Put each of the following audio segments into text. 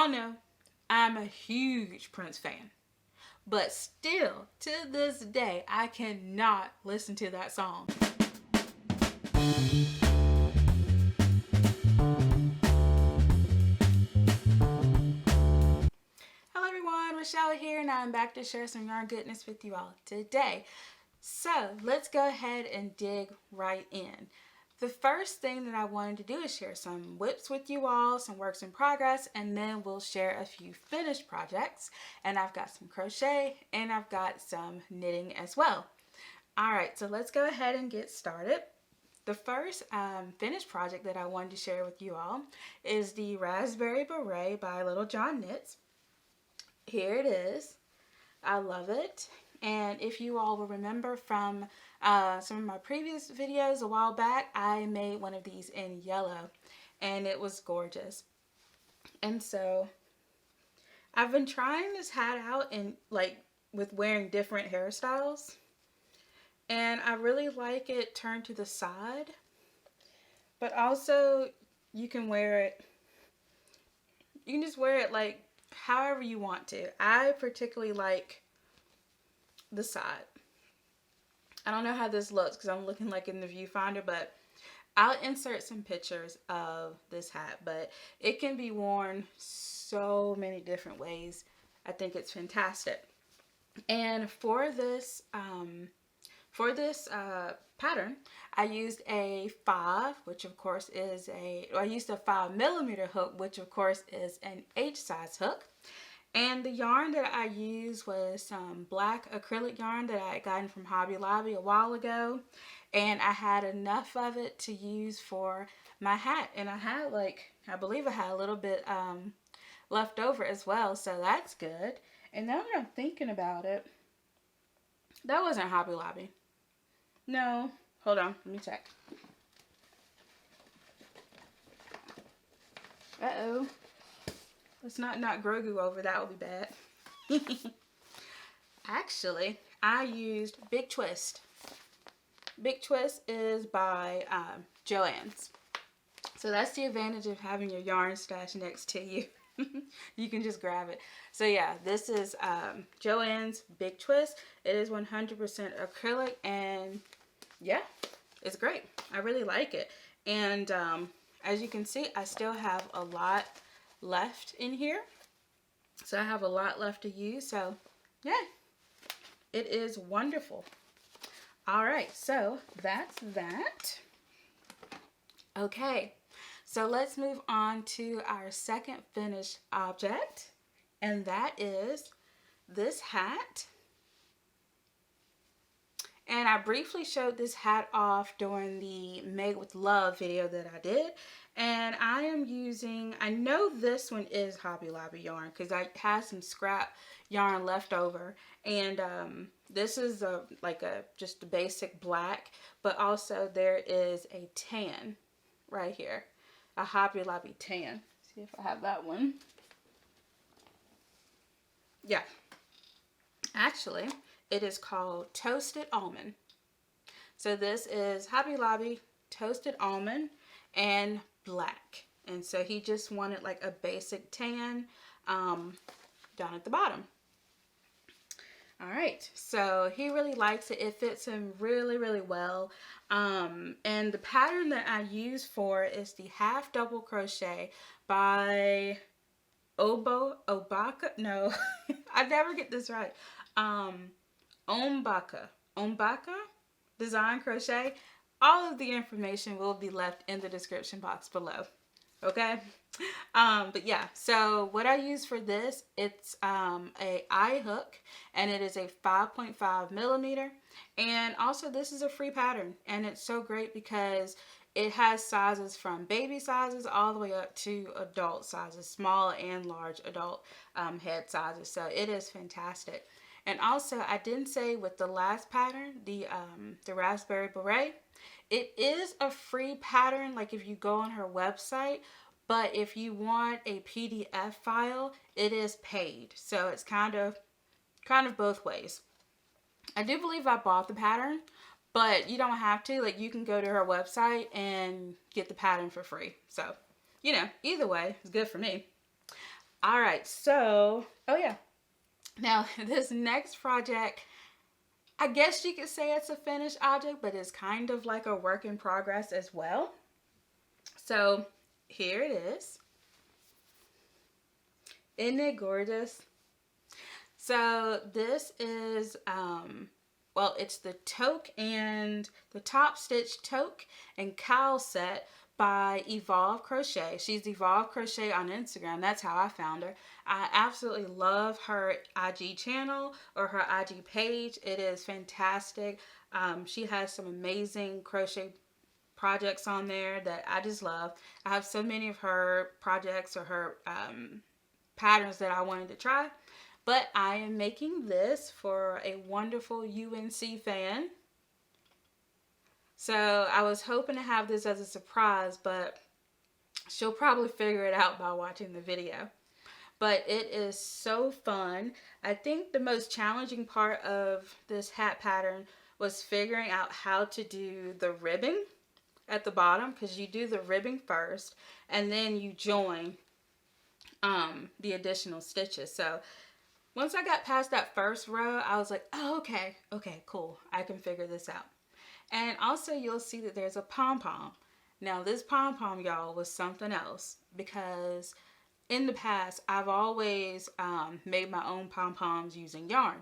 y'all know I'm a huge Prince fan. But still, to this day, I cannot listen to that song. Hello everyone, Michelle here, and I'm back to share some yarn goodness with you all today. So let's go ahead and dig right in. The first thing that I wanted to do is share some whips with you all, some works in progress, and then we'll share a few finished projects. And I've got some crochet and I've got some knitting as well. Alright, so let's go ahead and get started. The first finished project that I wanted to share with you all is the Raspberry Beret by Little John Knits. Here it is. I love it. And if you all will remember from some of my previous videos a while back, I made one of these in yellow and it was gorgeous. And so I've been trying this hat out in with wearing different hairstyles, and I really like it turned to the side, but also you can wear it, you can just wear it like however you want to. I particularly like the side. I don't know how this looks because I'm looking like in the viewfinder, but I'll insert some pictures of this hat, but it can be worn so many different ways. I think it's fantastic. And for this pattern, I used a 5, which of course is I used a 5mm hook, which of course is an H size hook. And the yarn that I used was some black acrylic yarn that I had gotten from Hobby Lobby a while ago. And I had enough of it to use for my hat. And I had I believe I had a little bit left over as well. So that's good. And now that I'm thinking about it, that wasn't Hobby Lobby. No, hold on, let me check. Uh-oh. Let's not Grogu over, that would be bad. Actually, I used Big Twist. Big Twist is by Joann's. So that's the advantage of having your yarn stash next to you. You can just grab it. So yeah, this is Joann's Big Twist. It is 100% acrylic, and yeah, it's great. I really like it. And as you can see, I still have a lot left in here, so I have a lot left to use. So yeah, it is wonderful. All right, so that's that. Okay, so let's move on to our second finished object, and that is this hat. And I briefly showed this hat off during the Made with Love video that I did. And I am using, I know this one is Hobby Lobby yarn because I had some scrap yarn left over. And this is just a basic black, but also there is a tan right here. A Hobby Lobby tan. See if I have that one. Yeah. Actually, it is called Toasted Almond. So this is Hobby Lobby Toasted Almond and black. And so he just wanted like a basic tan down at the bottom. All right, so he really likes it. It fits him really, really well. And the pattern that I use for is the half double crochet by Obaka. No, I never get this right. Ombaka Design Crochet. All of the information will be left in the description box below. Okay, but yeah, so what I use for this, it's a eye hook, and it is a 5.5mm, and also this is a free pattern, and it's so great because it has sizes from baby sizes all the way up to adult sizes, small and large adult head sizes. So it is fantastic. And also, I didn't say with the last pattern, the Raspberry Beret, it is a free pattern, like if you go on her website, but if you want a PDF file, it is paid. So it's kind of both ways. I do believe I bought the pattern, but you don't have to. Like, you can go to her website and get the pattern for free. So, you know, either way, it's good for me. All right, so, oh yeah. Now, this next project, I guess you could say it's a finished object, but it's kind of like a work in progress as well. So, here it is. Isn't it gorgeous? So, this is, well, it's the Toque and the top stitch Toque and Cowl set by Evolve Crochet. She's Evolve Crochet on Instagram. That's how I found her. I absolutely love her IG channel or her IG page. It is fantastic. She has some amazing crochet projects on there that I just love. I have so many of her projects or her patterns that I wanted to try. But I am making this for a wonderful UNC fan. So I was hoping to have this as a surprise, but she'll probably figure it out by watching the video. But it is so fun. I think the most challenging part of this hat pattern was figuring out how to do the ribbing at the bottom, because you do the ribbing first and then you join the additional stitches. So once I got past that first row, I was like, oh, okay, cool. I can figure this out. And also you'll see that there's a pom-pom. Now this pom-pom, y'all, was something else, because in the past, I've always made my own pom-poms using yarn.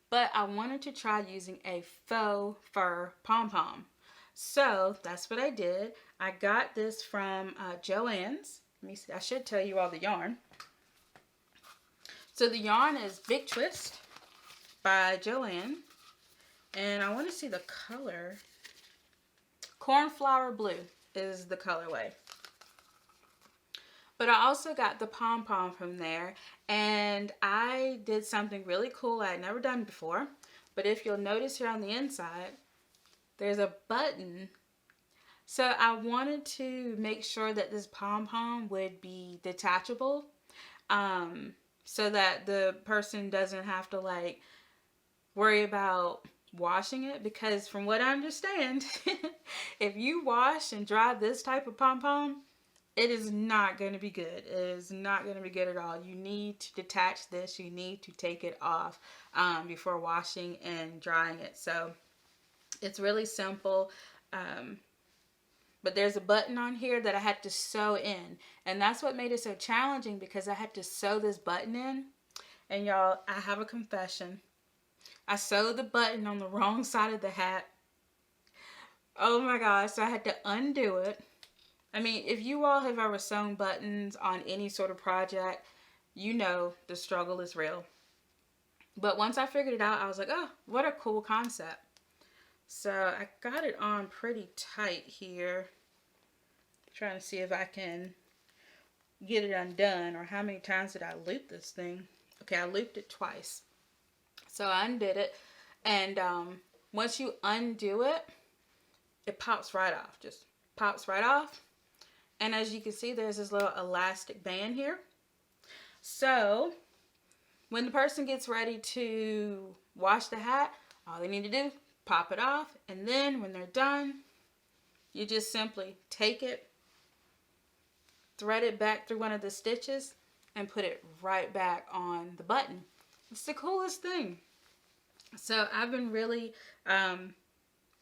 But I wanted to try using a faux fur pom-pom. So that's what I did. I got this from Joann's. Let me see. I should tell you all the yarn. So the yarn is Big Twist by Joann. And I want to see the color. Cornflower Blue is the colorway. But I also got the pom-pom from there. And I did something really cool I had never done before. But if you'll notice here on the inside, there's a button. So I wanted to make sure that this pom-pom would be detachable. So that the person doesn't have to like worry about washing it, because from what I understand, if you wash and dry this type of pom-pom, it is not going to be good. It is not going to be good at all. You need to detach this. You need to take it off before washing and drying it. So it's really simple. But there's a button on here that I had to sew in. And that's what made it so challenging, because I had to sew this button in. And y'all, I have a confession. I sewed the button on the wrong side of the hat. Oh my gosh, so I had to undo it. I mean, if you all have ever sewn buttons on any sort of project, you know the struggle is real. But once I figured it out, I was like, oh, what a cool concept. So I got it on pretty tight here. Trying to see if I can get it undone, or how many times did I loop this thing. Okay, I looped it twice. So I undid it, and once you undo it, it pops right off. Just pops right off. And as you can see, there's this little elastic band here. So when the person gets ready to wash the hat, all they need to do, pop it off, and then when they're done, you just simply take it, thread it back through one of the stitches, and put it right back on the button. It's the coolest thing. So I've been really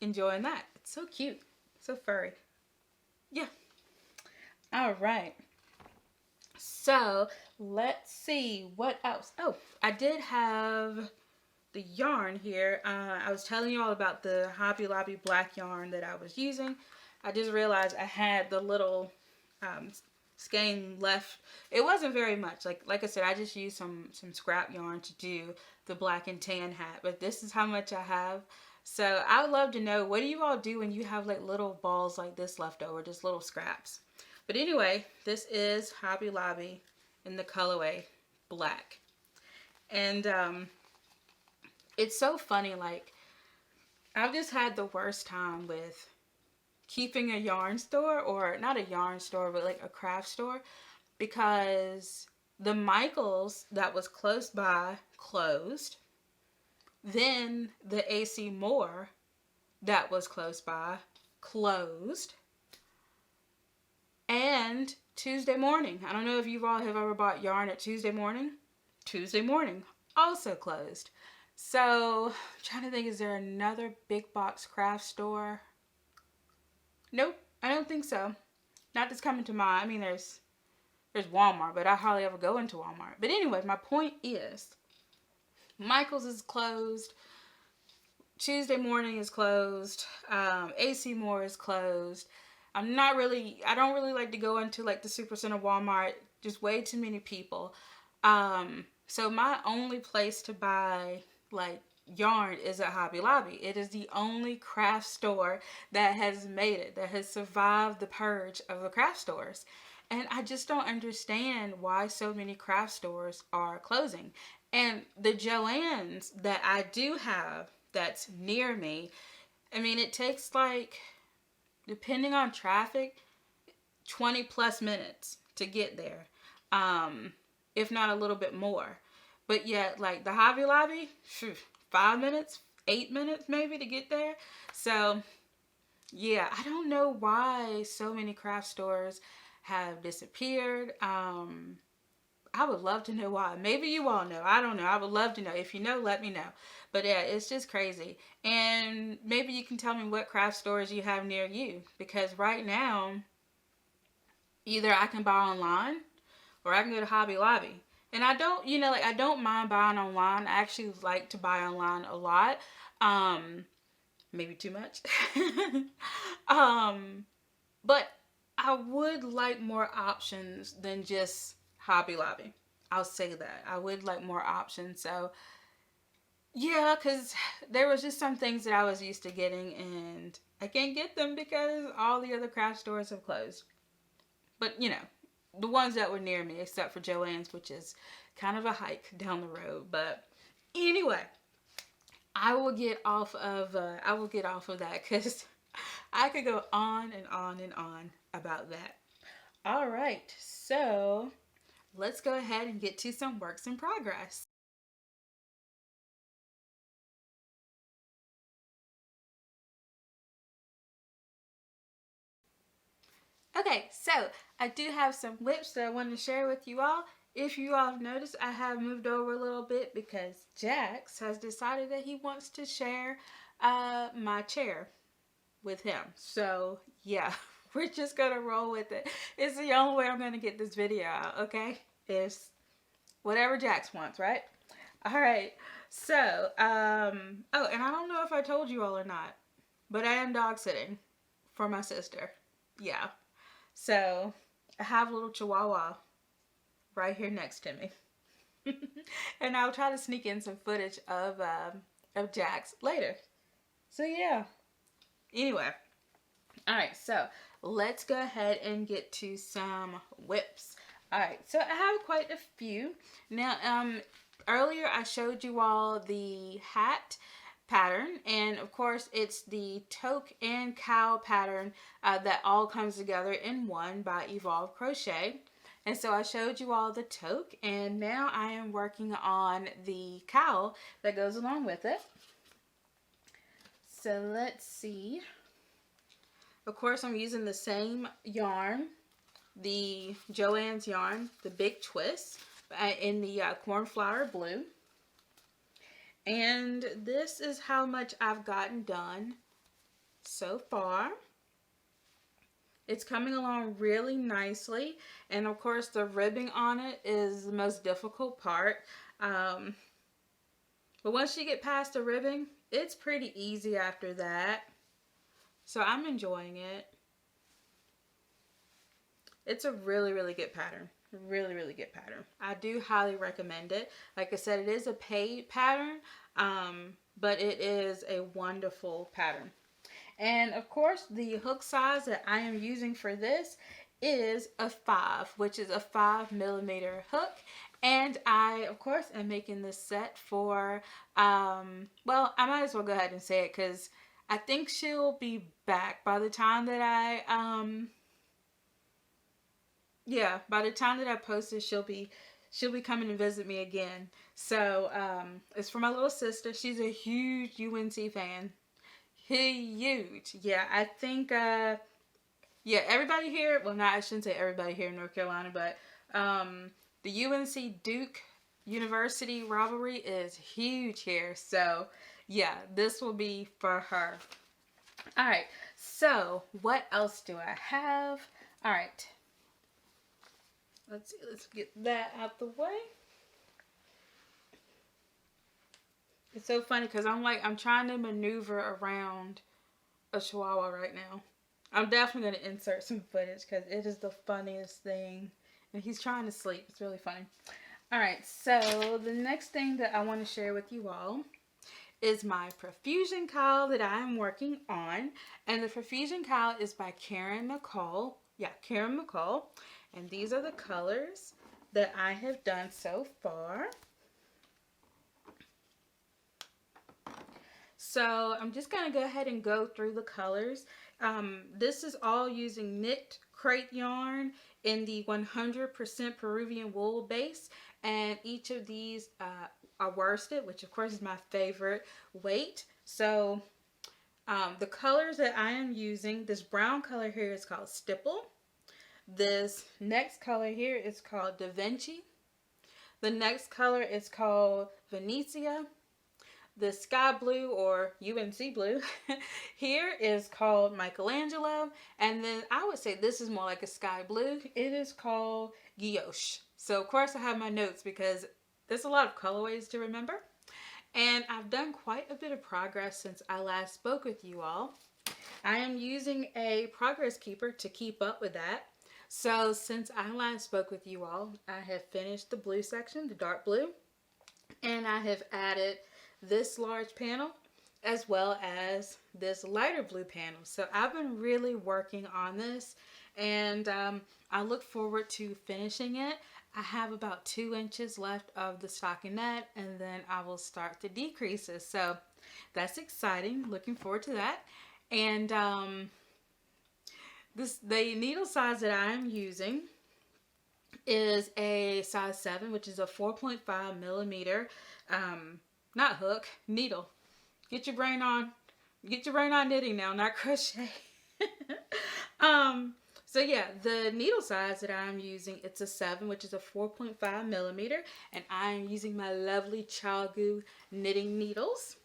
enjoying that. It's so cute, so furry. Yeah. All right. So let's see what else. Oh, I did have the yarn here. I was telling you all about the Hobby Lobby black yarn that I was using. I just realized I had the little skein left. It wasn't very much. Like I said, I just used some scrap yarn to do the black and tan hat. But this is how much I have. So I would love to know, what do you all do when you have like little balls like this left over, just little scraps? But anyway, this is Hobby Lobby in the colorway black. And it's so funny, like, I've just had the worst time with keeping a yarn store, or not a yarn store, but like a craft store, because the Michaels that was close by closed. Then the AC Moore that was close by closed. And Tuesday morning. I don't know if you all have ever bought yarn at Tuesday morning. Tuesday morning, also closed. So, I'm trying to think, is there another big box craft store? Nope, I don't think so. Not that's coming to mind. I mean, there's Walmart, but I hardly ever go into Walmart. But anyway, my point is, Michael's is closed. Tuesday morning is closed. AC Moore is closed. I don't really like to go into like the Supercenter, Walmart. Just way too many people. So my only place to buy like yarn is at Hobby Lobby. It is the only craft store that has made it, that has survived the purge of the craft stores. And I just don't understand why so many craft stores are closing. And the Joann's that I do have that's near me, I mean, it takes like, depending on traffic, 20 plus minutes to get there. If not a little bit more. But yet, like the Hobby Lobby, 5 minutes, 8 minutes maybe to get there. So, yeah, I don't know why so many craft stores have disappeared. I would love to know why. Maybe you all know. I don't know. I would love to know. If you know, let me know. But yeah, it's just crazy. And maybe you can tell me what craft stores you have near you. Because right now, either I can buy online or I can go to Hobby Lobby. And I don't, I don't mind buying online. I actually like to buy online a lot. Maybe too much. But I would like more options than just Hobby Lobby. I'll say that. I would like more options. So, yeah, because there was just some things that I was used to getting and I can't get them because all the other craft stores have closed. But, the ones that were near me, except for Joann's, which is kind of a hike down the road. But anyway, I will get off of that because I could go on and on and on about that. All right, so let's go ahead and get to some works in progress. Okay, so I do have some whips that I want to share with you all. If you all have noticed, I have moved over a little bit because Jax has decided that he wants to share my chair with him. So, yeah, we're just going to roll with it. It's the only way I'm going to get this video out, okay? It's whatever Jax wants, right? All right. So, oh, and I don't know if I told you all or not, but I am dog sitting for my sister. Yeah. So, I have a little chihuahua right here next to me. And I'll try to sneak in some footage of Jax later. So, yeah. Anyway. Alright, so let's go ahead and get to some whips. Alright, so I have quite a few. Now, earlier I showed you all the hat pattern, and of course it's the Toque and Cowl pattern that all comes together in one by Evolve Crochet. And so I showed you all the Toque, and now I am working on the cowl that goes along with it. So let's see. Of course, I'm using the same yarn, the Joann's yarn, the Big Twist, in the cornflower blue. And this is how much I've gotten done so far. It's coming along really nicely. And of course, the ribbing on it is the most difficult part. But once you get past the ribbing, it's pretty easy after that. So I'm enjoying it. It's a really, really good pattern. Really, really good pattern. I do highly recommend it. Like I said, it is a paid pattern, but it is a wonderful pattern. And of course, the hook size that I am using for this is a 5, which is a 5mm hook. And I, of course, am making this set for, well, I might as well go ahead and say it because I think she'll be back by the time that by the time that I post it, she'll be coming to visit me again. So, it's for my little sister. She's a huge UNC fan. Huge. Yeah, I think, yeah, everybody here, well, not, I shouldn't say everybody here in North Carolina, but the UNC Duke University rivalry is huge here. So, yeah, this will be for her. All right, so what else do I have? All right, let's see, let's get that out the way. It's so funny because I'm trying to maneuver around a chihuahua right now. I'm definitely going to insert some footage because it is the funniest thing. And he's trying to sleep. It's really funny. Alright, so the next thing that I want to share with you all is my Profusion Cowl that I'm working on. And the Profusion Cowl is by Karen McCall. Yeah, Karen McCall. And these are the colors that I have done so far. So I'm just going to go ahead and go through the colors. This is all using KnitCrate yarn in the 100% Peruvian wool base. And each of these are worsted, which of course is my favorite weight. So the colors that I am using, this brown color here is called Stipple. This next color here is called Da Vinci. The next color is called Venetia. The sky blue, or UNC blue, here is called Michelangelo. And then I would say this is more like a sky blue. It is called Guilloche. So of course I have my notes because there's a lot of colorways to remember. And I've done quite a bit of progress since I last spoke with you all. I am using a progress keeper to keep up with that. So since I last spoke with you all, I have finished the blue section, the dark blue. And I have added this large panel as well as this lighter blue panel. So I've been really working on this, and I look forward to finishing it. I have about 2 inches left of the stockinette, and then I will start the decreases. So that's exciting. Looking forward to that. And the needle size that I'm using is a size 7, which is a 4.5 millimeter not hook, needle. Get your brain on knitting now, not crochet. So yeah, the needle size that I'm using, it's a 7, which is a 4.5 millimeter, and I'm using my lovely CHAOGOO knitting needles.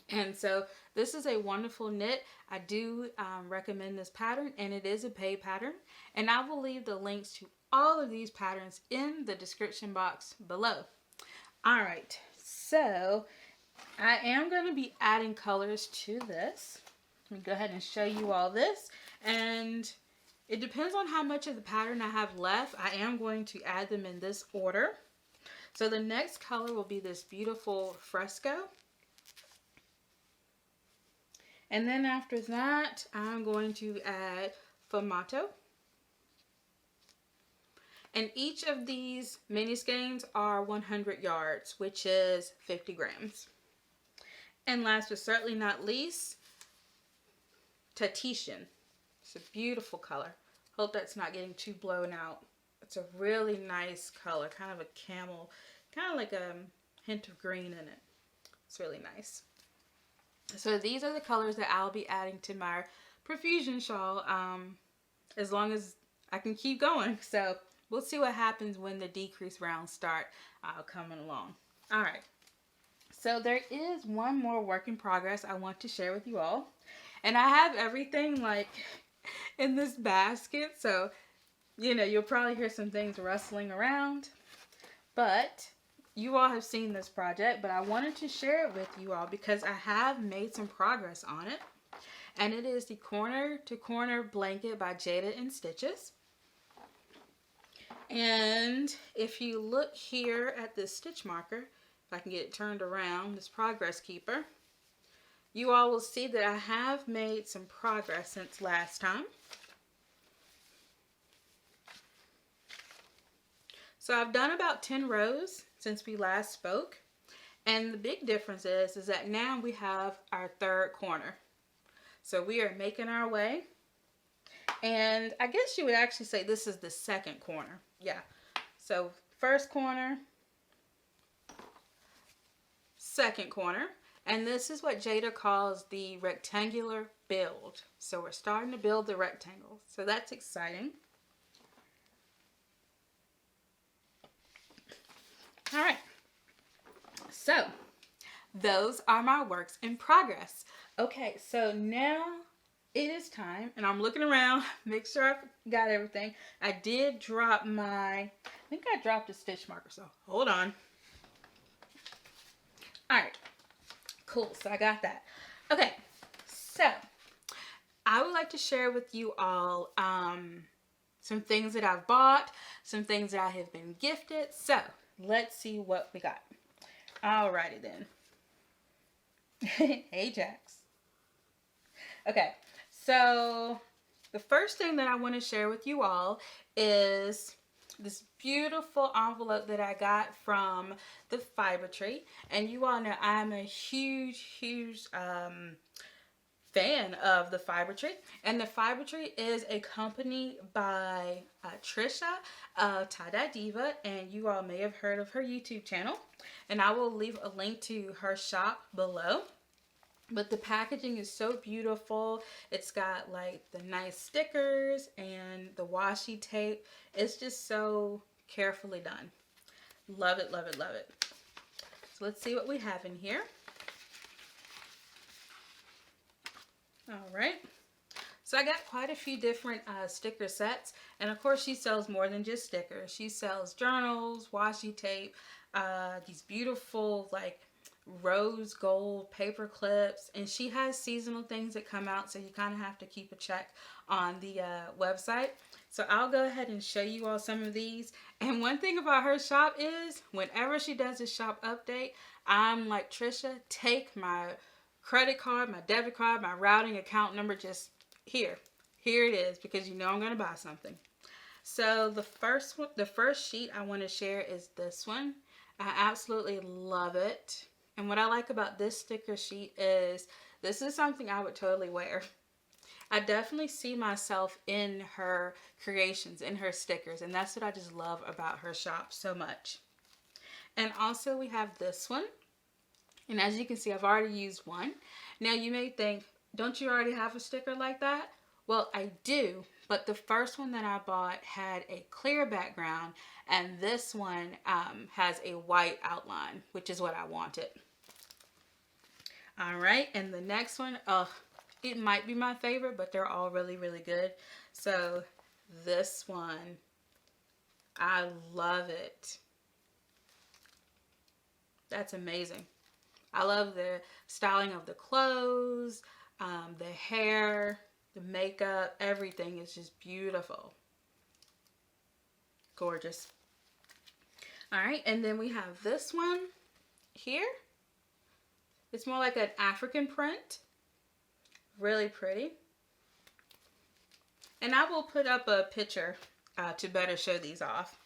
And so this is a wonderful knit. I do recommend this pattern, and it is a paid pattern. And I will leave the links to all of these patterns in the description box below. All right, so I am going to be adding colors to this. Let me go ahead and show you all this. And it depends on how much of the pattern I have left. I am going to add them in this order. So the next color will be this beautiful Fresco. And then after that, I'm going to add Fumato. And each of these mini skeins are 100 yards, which is 50 grams. And last but certainly not least, Tahitian. It's a beautiful color. Hope that's not getting too blown out. It's a really nice color, kind of a camel, kind of like a hint of green in it. It's really nice. So these are the colors that I'll be adding to my Profusion shawl as long as I can keep going. So we'll see what happens when the decrease rounds start coming along. All right. So there is one more work in progress I want to share with you all. And I have everything like in this basket. So, you know, you'll probably hear some things rustling around. But you all have seen this project, but I wanted to share it with you all because I have made some progress on it. And it is the Corner to Corner blanket by Jada and Stitches. And if you look here at this stitch marker, if I can get it turned around, this progress keeper, you all will see that I have made some progress since last time. So I've done about 10 rows since we last spoke. And the big difference is that now we have our third corner. So we are making our way. And I guess you would actually say this is the second corner. Yeah. So first corner, second corner. And this is what Jada calls the rectangular build. So we're starting to build the rectangle. So that's exciting. All right. So those are my works in progress. Okay, so now it is time, and I'm looking around, make sure I got everything. I did drop I think I dropped a stitch marker, so hold on. All right, cool, so I got that. Okay, so I would like to share with you all some things that I've bought, some things that I have been gifted. So let's see what we got. Alrighty then. Hey, Jax. Okay, so the first thing that I want to share with you all is this beautiful envelope that I got from the Fiber Tree. And you all know I'm a huge fan of the Fiber Tree. And the Fiber Tree is a company by Trisha of Tie Dye Diva, and you all may have heard of her YouTube channel. And I will leave a link to her shop below. But the packaging is so beautiful. It's got like the nice stickers and the washi tape. It's just so carefully done. Love it, love it, love it. So let's see what we have in here. All right. So I got quite a few different sticker sets. And of course she sells more than just stickers. She sells journals, washi tape, these beautiful like rose gold paper clips, and she has seasonal things that come out, so you kind of have to keep a check on the website. So I'll go ahead and show you all some of these. And one thing about her shop is whenever she does a shop update, I'm like, Trisha, take my credit card, my debit card, my routing account number, just here it is, because you know I'm going to buy something. So the first sheet I want to share is this one. I absolutely love it. And what I like about this sticker sheet is this is something I would totally wear. I definitely see myself in her creations, in her stickers, and that's what I just love about her shop so much. And also we have this one. And as you can see, I've already used one. Now you may think, don't you already have a sticker like that? Well, I do, but the first one that I bought had a clear background, and this one has a white outline, which is what I wanted. All right, and the next one, it might be my favorite, but they're all really, really good. So this one, I love it. That's amazing. I love the styling of the clothes, the hair, the makeup, everything is just beautiful. Gorgeous. All right, and then we have this one here. It's more like an African print. Really pretty. And I will put up a picture to better show these off.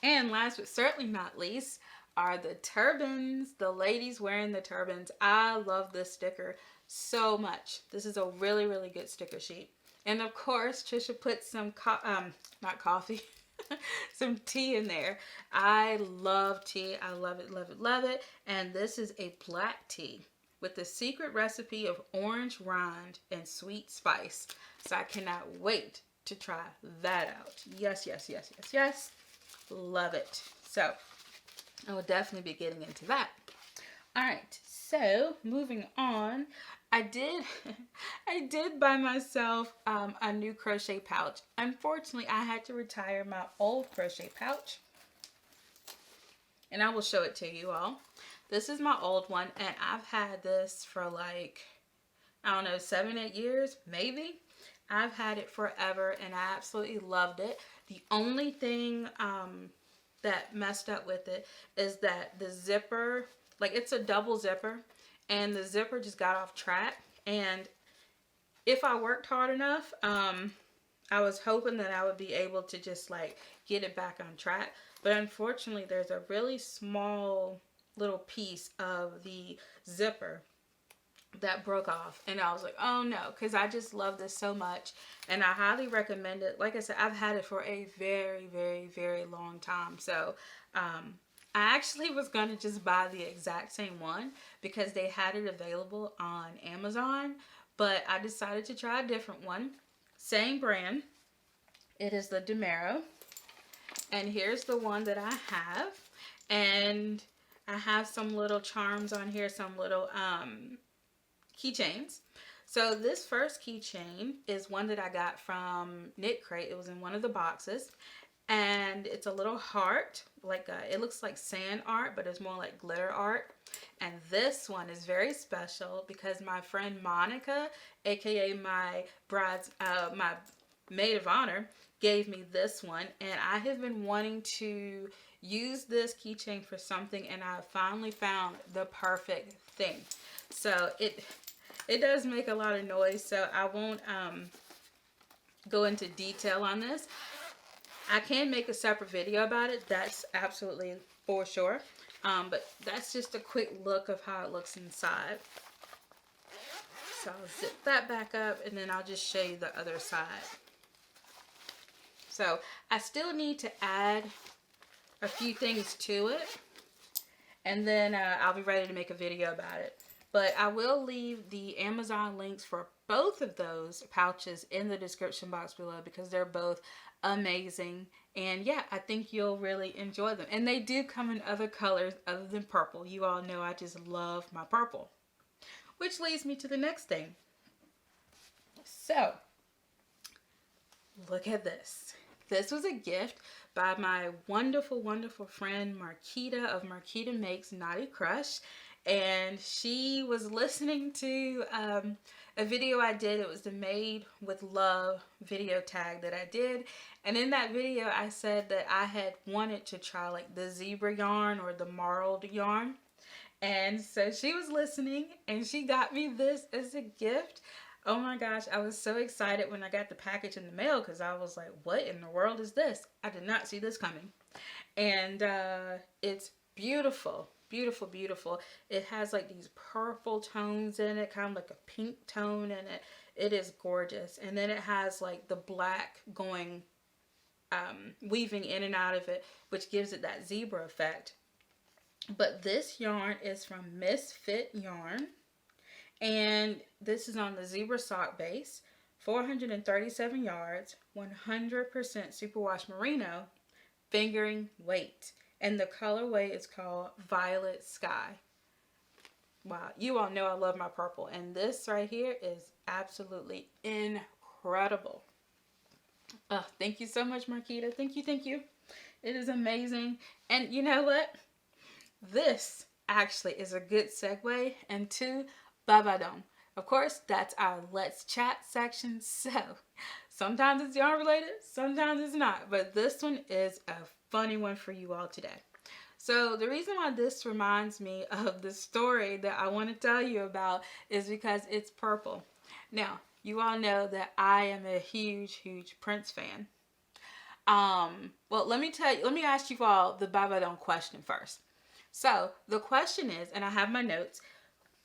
And last but certainly not least are the turbans. The ladies wearing the turbans. I love this sticker so much. This is a really, really good sticker sheet. And of course, Trisha put some, not coffee, some tea in there. I love tea. I love it, love it, love it. And this is a black tea with the secret recipe of orange rind and sweet spice. So I cannot wait to try that out. Yes, yes, yes, yes, yes. Love it. So I will definitely be getting into that. All right, so moving on, I did buy myself a new crochet pouch. Unfortunately, I had to retire my old crochet pouch, and I will show it to you all. This is my old one, and I've had this for like, I don't know, 7, 8 years, maybe. I've had it forever, and I absolutely loved it. The only thing that messed up with it is that the zipper, like it's a double zipper, and the zipper just got off track. And if I worked hard enough, I was hoping that I would be able to just like get it back on track. But unfortunately, there's a really small little piece of the zipper that broke off, and I was like, oh no, because I just love this so much, and I highly recommend it. Like I said, I've had it for a very, very, very long time. So I actually was going to just buy the exact same one because they had it available on Amazon, but I decided to try a different one. Same brand. It is the Demero. And here's the one that I have. And I have some little charms on here, some little keychains. So this first keychain is one that I got from KnitCrate. It was in one of the boxes. And it's a little heart, like it looks like sand art, but it's more like glitter art. And this one is very special because my friend Monica, aka my my maid of honor, gave me this one, and I have been wanting to use this keychain for something, and I finally found the perfect thing. So it does make a lot of noise, so I won't go into detail on this. I can make a separate video about it, that's absolutely for sure. But that's just a quick look of how it looks inside. So I'll zip that back up, and then I'll just show you the other side. So I still need to add a few things to it, and then I'll be ready to make a video about it. But I will leave the Amazon links for both of those pouches in the description box below because they're both amazing. And yeah, I think you'll really enjoy them. And they do come in other colors other than purple. You all know I just love my purple. Which leads me to the next thing. So, look at this. This was a gift by my wonderful, wonderful friend Marquita of Marquita Makes Naughty Crush. And she was listening to a video I did. It was the Made with Love video tag that I did. And in that video, I said that I had wanted to try like the zebra yarn or the marled yarn. And so she was listening and she got me this as a gift. Oh my gosh, I was so excited when I got the package in the mail because I was like, what in the world is this? I did not see this coming. And it's beautiful. Beautiful, beautiful. It has like these purple tones in it, kind of like a pink tone in it. It is gorgeous. And then it has like the black going, weaving in and out of it, which gives it that zebra effect. But this yarn is from Misfit Yarn. And this is on the zebra sock base, 437 yards, 100% superwash merino, fingering weight. And the colorway is called Violet Sky. Wow, you all know I love my purple. And this right here is absolutely incredible. Thank you so much, Marquita. Thank you, thank you. It is amazing. And you know what? This actually is a good segue into Babadom. Of course, that's our Let's Chat section. So, sometimes it's yarn related, sometimes it's not. But this one is a funny one for you all today. So the reason why this reminds me of the story that I want to tell you about is because it's purple. Now, you all know that I am a huge, huge Prince fan. Well, let me ask you all the Babadom question first. So the question is, and I have my notes,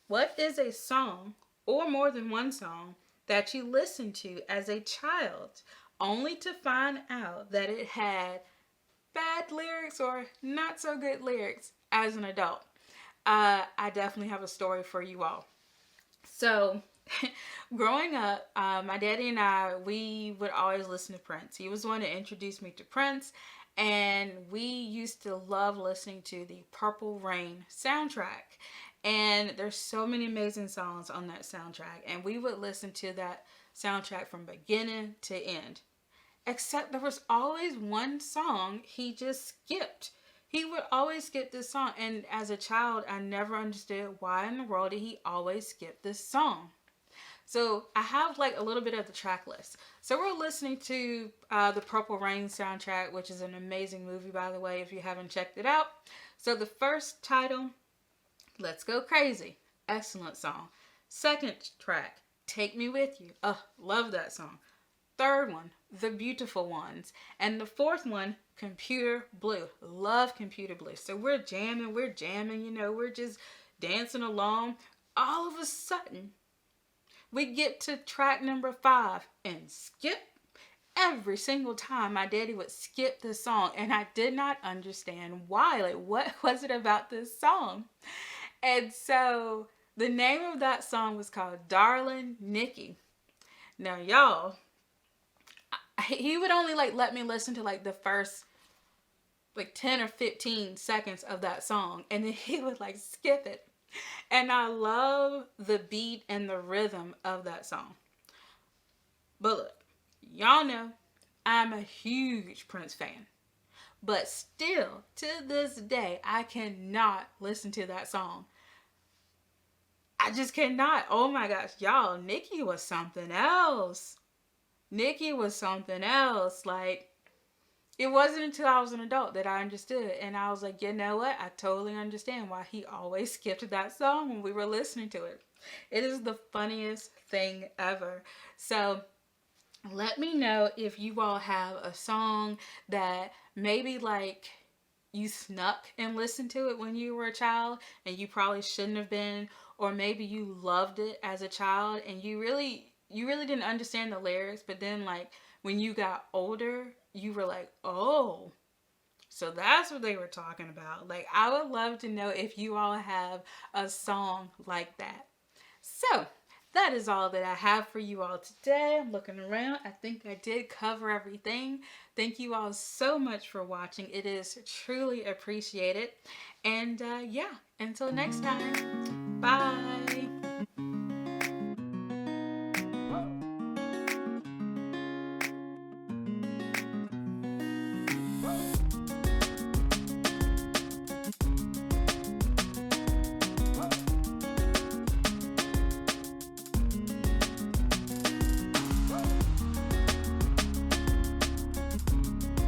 what is a song or more than one song that you listened to as a child only to find out that it had bad lyrics or not so good lyrics as an adult? I definitely have a story for you all. So growing up, my daddy and I, we would always listen to Prince. He was the one that introduced me to Prince, and we used to love listening to the Purple Rain soundtrack. And there's so many amazing songs on that soundtrack, and we would listen to that soundtrack from beginning to end. Except there was always one song he just skipped. He would always skip this song. And as a child, I never understood why in the world did he always skip this song. So I have like a little bit of the track list. So we're listening to the Purple Rain soundtrack, which is an amazing movie, by the way, if you haven't checked it out. So the first title, Let's Go Crazy. Excellent song. Second track, Take Me With You. Oh, love that song. Third one, The Beautiful Ones. And the fourth one, Computer Blue. Love Computer Blue. So we're jamming, you know, we're just dancing along. All of a sudden, we get to track number 5 and skip. Every single time my daddy would skip this song, and I did not understand why. Like, what was it about this song? And so The name of that song was called Darling Nikki. Now, y'all, he would only like let me listen to like the first like 10 or 15 seconds of that song, and then he would like skip it. And I love the beat and the rhythm of that song. But look, y'all know I'm a huge Prince fan. But still, to this day, I cannot listen to that song. I just cannot. Oh my gosh, y'all, Nikki was something else. Nikki was something else. Like, it wasn't until I was an adult that I understood. And I was like, you know what? I totally understand why he always skipped that song when we were listening to it. It is the funniest thing ever. So let me know if you all have a song that maybe like you snuck and listened to it when you were a child and you probably shouldn't have been, or maybe you loved it as a child and you really didn't understand the lyrics, but then like when you got older you were like, oh, so that's what they were talking about. Like, I would love to know if you all have a song like that. So that is all that I have for you all today. I'm looking around. I think I did cover everything. Thank you all so much for watching. It is truly appreciated. And yeah, until next time, bye.